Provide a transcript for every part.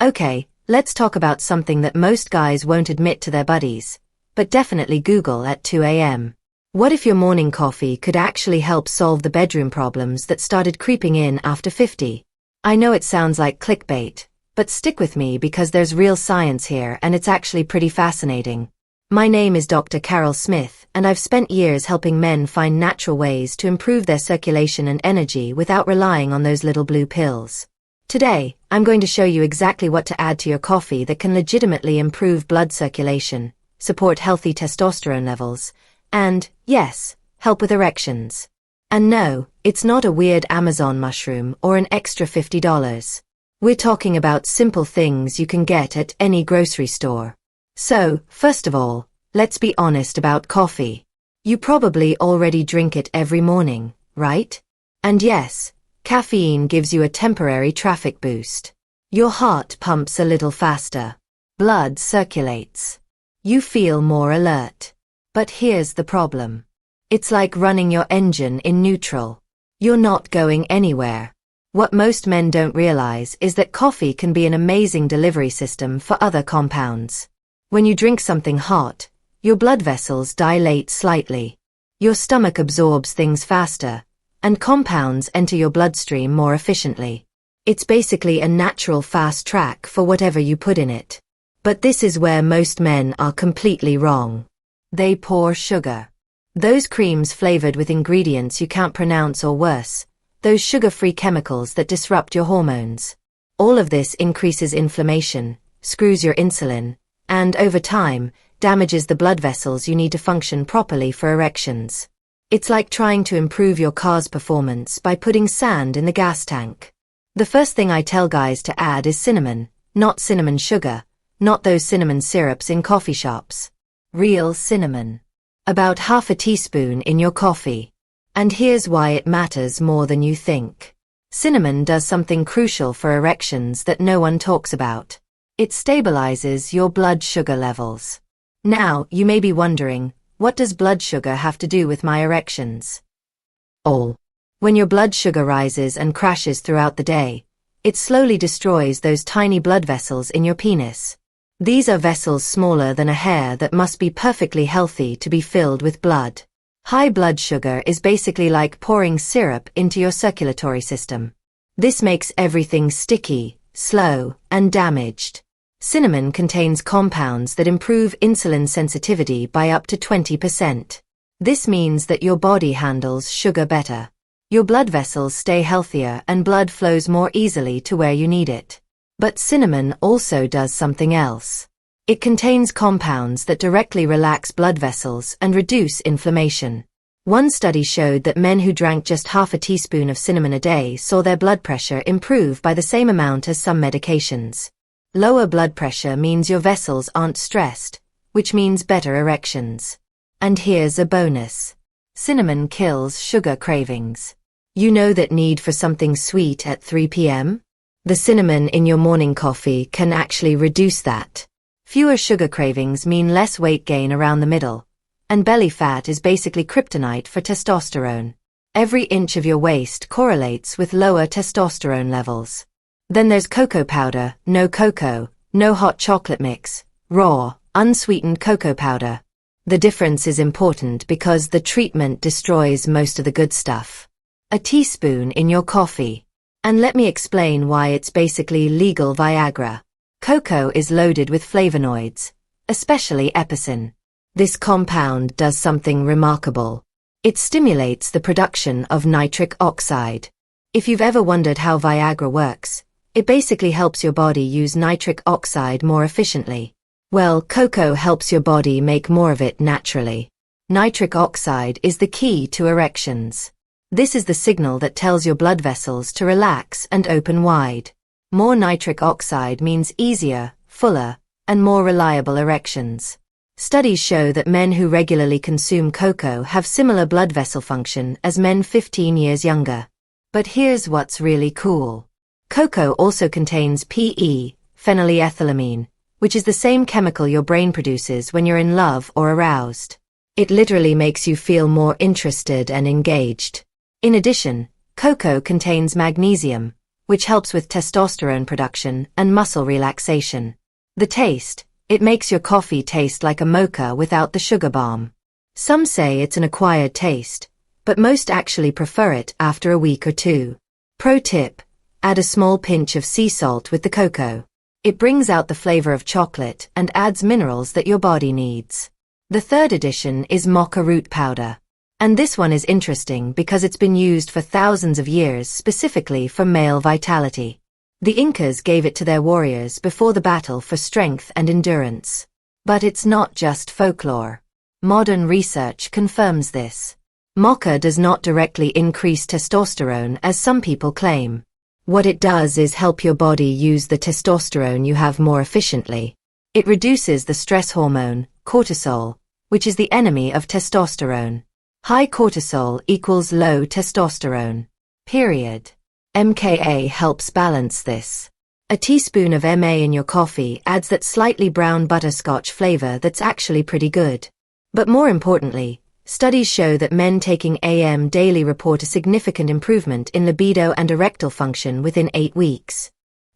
Okay, let's talk about something that most guys won't admit to their buddies, but definitely Google at 2 a.m. What if your morning coffee could actually help solve the bedroom problems that started creeping in after 50? I know it sounds like clickbait, but stick with me because there's real science here and it's actually pretty fascinating. My name is Dr. Karol Smith, and I've spent years helping men find natural ways to improve their circulation and energy without relying on those little blue pills. Today, I'm going to show you exactly what to add to your coffee that can legitimately improve blood circulation, support healthy testosterone levels, and, yes, help with erections. And no, it's not a weird Amazon mushroom or an extra $50. We're talking about simple things you can get at any grocery store. So, first of all, let's be honest about coffee. You probably already drink it every morning, right? And yes, caffeine gives you a temporary traffic boost. Your heart pumps a little faster. Blood circulates. You feel more alert. But here's the problem. It's like running your engine in neutral. You're not going anywhere. What most men don't realize is that coffee can be an amazing delivery system for other compounds. When you drink something hot, your blood vessels dilate slightly. Your stomach absorbs things faster, and compounds enter your bloodstream more efficiently. It's basically a natural fast track for whatever you put in it. But this is where most men are completely wrong. They pour sugar. Those creams flavored with ingredients you can't pronounce or worse, those sugar-free chemicals that disrupt your hormones. All of this increases inflammation, screws your insulin, and over time, damages the blood vessels you need to function properly for erections. It's like trying to improve your car's performance by putting sand in the gas tank. The first thing I tell guys to add is cinnamon, not cinnamon sugar, not those cinnamon syrups in coffee shops. Real cinnamon. About half a teaspoon in your coffee. And here's why it matters more than you think. Cinnamon does something crucial for erections that no one talks about. It stabilizes your blood sugar levels. Now, you may be wondering, what does blood sugar have to do with my erections? All. When your blood sugar rises and crashes throughout the day, it slowly destroys those tiny blood vessels in your penis. These are vessels smaller than a hair that must be perfectly healthy to be filled with blood. High blood sugar is basically like pouring syrup into your circulatory system. This makes everything sticky, slow, and damaged. Cinnamon contains compounds that improve insulin sensitivity by up to 20%. This means that your body handles sugar better. Your blood vessels stay healthier and blood flows more easily to where you need it. But cinnamon also does something else. It contains compounds that directly relax blood vessels and reduce inflammation. One study showed that men who drank just half a teaspoon of cinnamon a day saw their blood pressure improve by the same amount as some medications. Lower blood pressure means your vessels aren't stressed, which means better erections. And here's a bonus. Cinnamon kills sugar cravings. You know that need for something sweet at 3 p.m.? The cinnamon in your morning coffee can actually reduce that. Fewer sugar cravings mean less weight gain around the middle, and belly fat is basically kryptonite for testosterone. Every inch of your waist correlates with lower testosterone levels. Then there's cocoa powder, no cocoa, no hot chocolate mix, raw, unsweetened cocoa powder. The difference is important because the treatment destroys most of the good stuff. A teaspoon in your coffee. And let me explain why it's basically legal Viagra. Cocoa is loaded with flavonoids, especially epicin. This compound does something remarkable. It stimulates the production of nitric oxide. If you've ever wondered how Viagra works, it basically helps your body use nitric oxide more efficiently. Well, cocoa helps your body make more of it naturally. Nitric oxide is the key to erections. This is the signal that tells your blood vessels to relax and open wide. More nitric oxide means easier, fuller, and more reliable erections. Studies show that men who regularly consume cocoa have similar blood vessel function as men 15 years younger. But here's what's really cool. Cocoa also contains PE, phenylethylamine, which is the same chemical your brain produces when you're in love or aroused. It literally makes you feel more interested and engaged. In addition, cocoa contains magnesium, which helps with testosterone production and muscle relaxation. The taste, it makes your coffee taste like a mocha without the sugar bomb. Some say it's an acquired taste, but most actually prefer it after a week or two. Pro tip, add a small pinch of sea salt with the cocoa. It brings out the flavor of chocolate and adds minerals that your body needs. The third addition is maca root powder. And this one is interesting because it's been used for thousands of years specifically for male vitality. The Incas gave it to their warriors before the battle for strength and endurance. But it's not just folklore. Modern research confirms this. Maca does not directly increase testosterone as some people claim. What it does is help your body use the testosterone you have more efficiently. It reduces the stress hormone, cortisol, which is the enemy of testosterone. High cortisol equals low testosterone. Period. MKA helps balance this. A teaspoon of MA in your coffee adds that slightly brown butterscotch flavor that's actually pretty good. But more importantly, studies show that men taking AM daily report a significant improvement in libido and erectile function within 8 weeks.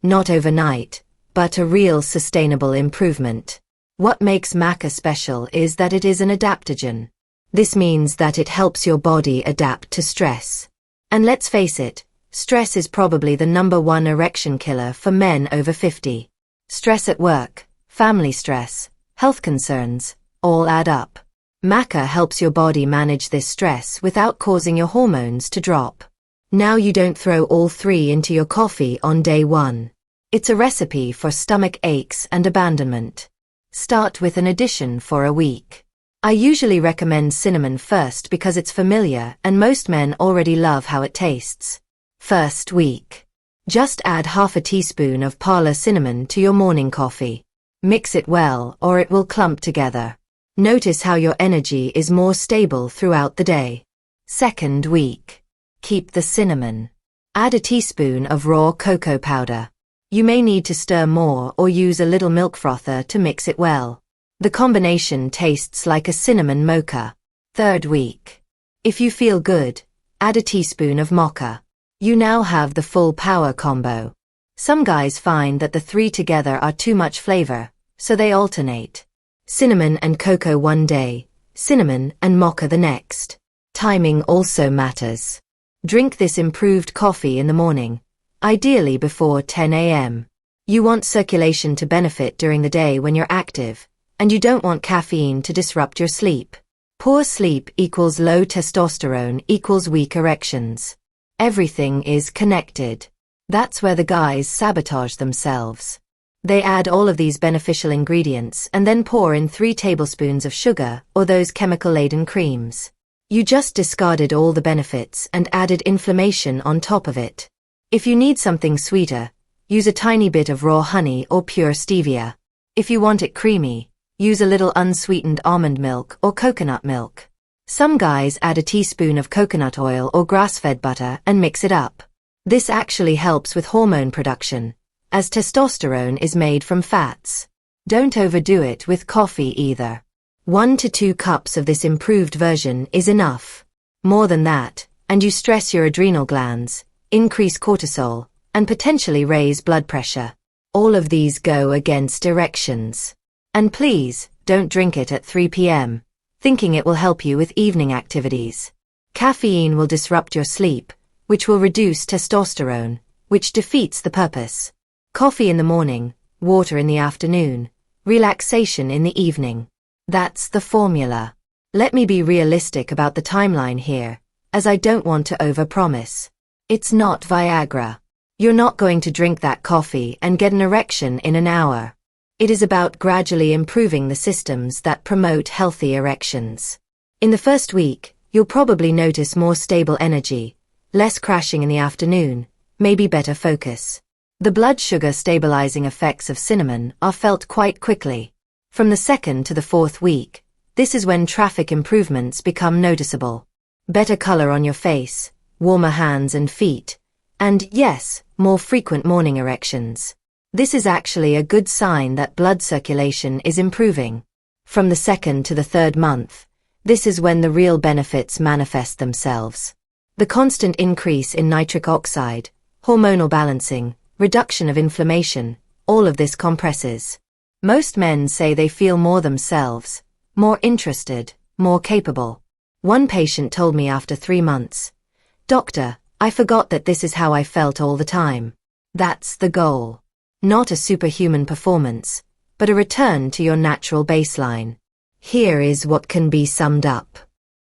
Not overnight, but a real sustainable improvement. What makes maca special is that it is an adaptogen. This means that it helps your body adapt to stress. And let's face it, stress is probably the #1 erection killer for men over 50. Stress at work, family stress, health concerns, all add up. Maca helps your body manage this stress without causing your hormones to drop. Now you don't throw all 3 into your coffee on day 1. It's a recipe for stomach aches and abandonment. Start with an addition for a week. I usually recommend cinnamon first because it's familiar and most men already love how it tastes. First week. Just add half a teaspoon of parlor cinnamon to your morning coffee. Mix it well or it will clump together. Notice how your energy is more stable throughout the day. Second week. Keep the cinnamon. Add a teaspoon of raw cocoa powder. You may need to stir more or use a little milk frother to mix it well. The combination tastes like a cinnamon mocha. Third week. If you feel good, add a teaspoon of maca. You now have the full power combo. Some guys find that the 3 together are too much flavor, so they alternate. Cinnamon and cocoa one day, cinnamon and maca the next. Timing also matters. Drink this improved coffee in the morning, ideally before 10 a.m. You want circulation to benefit during the day when you're active, and you don't want caffeine to disrupt your sleep. Poor sleep equals low testosterone equals weak erections. Everything is connected. That's where the guys sabotage themselves. They add all of these beneficial ingredients and then pour in 3 tablespoons of sugar or those chemical-laden creams. You just discarded all the benefits and added inflammation on top of it. If you need something sweeter, use a tiny bit of raw honey or pure stevia. If you want it creamy, use a little unsweetened almond milk or coconut milk. Some guys add a teaspoon of coconut oil or grass-fed butter and mix it up. This actually helps with hormone production, as testosterone is made from fats. Don't overdo it with coffee either. 1 to 2 cups of this improved version is enough. More than that, and you stress your adrenal glands, increase cortisol, and potentially raise blood pressure. All of these go against erections. And please, don't drink it at 3 p.m., thinking it will help you with evening activities. Caffeine will disrupt your sleep, which will reduce testosterone, which defeats the purpose. Coffee in the morning, water in the afternoon, relaxation in the evening. That's the formula. Let me be realistic about the timeline here, as I don't want to overpromise. It's not Viagra. You're not going to drink that coffee and get an erection in an hour. It is about gradually improving the systems that promote healthy erections. In the first week, you'll probably notice more stable energy, less crashing in the afternoon, maybe better focus. The blood sugar stabilizing effects of cinnamon are felt quite quickly. From the 2nd to the 4th week, this is when traffic improvements become noticeable. Better color on your face, warmer hands and feet, and yes, more frequent morning erections. This is actually a good sign that blood circulation is improving. From the 2nd to the 3rd month, this is when the real benefits manifest themselves. The constant increase in nitric oxide, hormonal balancing, reduction of inflammation, all of this compresses. Most men say they feel more themselves, more interested, more capable. One patient told me after 3 months, "Doctor, I forgot that this is how I felt all the time." That's the goal. Not a superhuman performance, but a return to your natural baseline. Here is what can be summed up.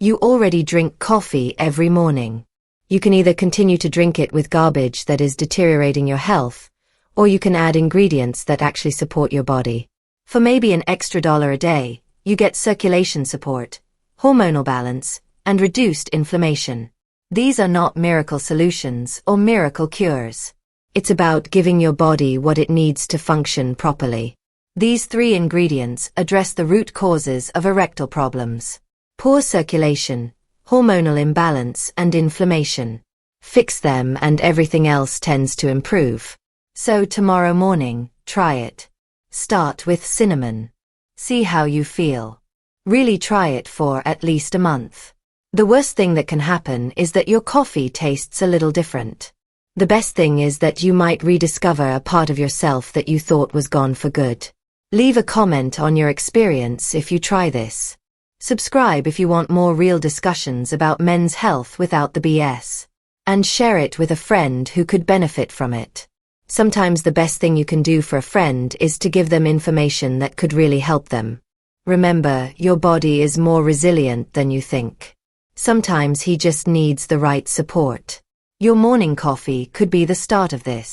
You already drink coffee every morning. You can either continue to drink it with garbage that is deteriorating your health, or you can add ingredients that actually support your body. For maybe an extra $1 a day, you get circulation support, hormonal balance, and reduced inflammation. These are not miracle solutions or miracle cures. It's about giving your body what it needs to function properly. These 3 ingredients address the root causes of erectile problems: poor circulation, hormonal imbalance, and inflammation. Fix them and everything else tends to improve. So tomorrow morning, try it. Start with cinnamon. See how you feel. Really try it for at least a month. The worst thing that can happen is that your coffee tastes a little different. The best thing is that you might rediscover a part of yourself that you thought was gone for good. Leave a comment on your experience if you try this. Subscribe if you want more real discussions about men's health without the BS. And share it with a friend who could benefit from it. Sometimes the best thing you can do for a friend is to give them information that could really help them. Remember, your body is more resilient than you think. Sometimes he just needs the right support. Your morning coffee could be the start of this.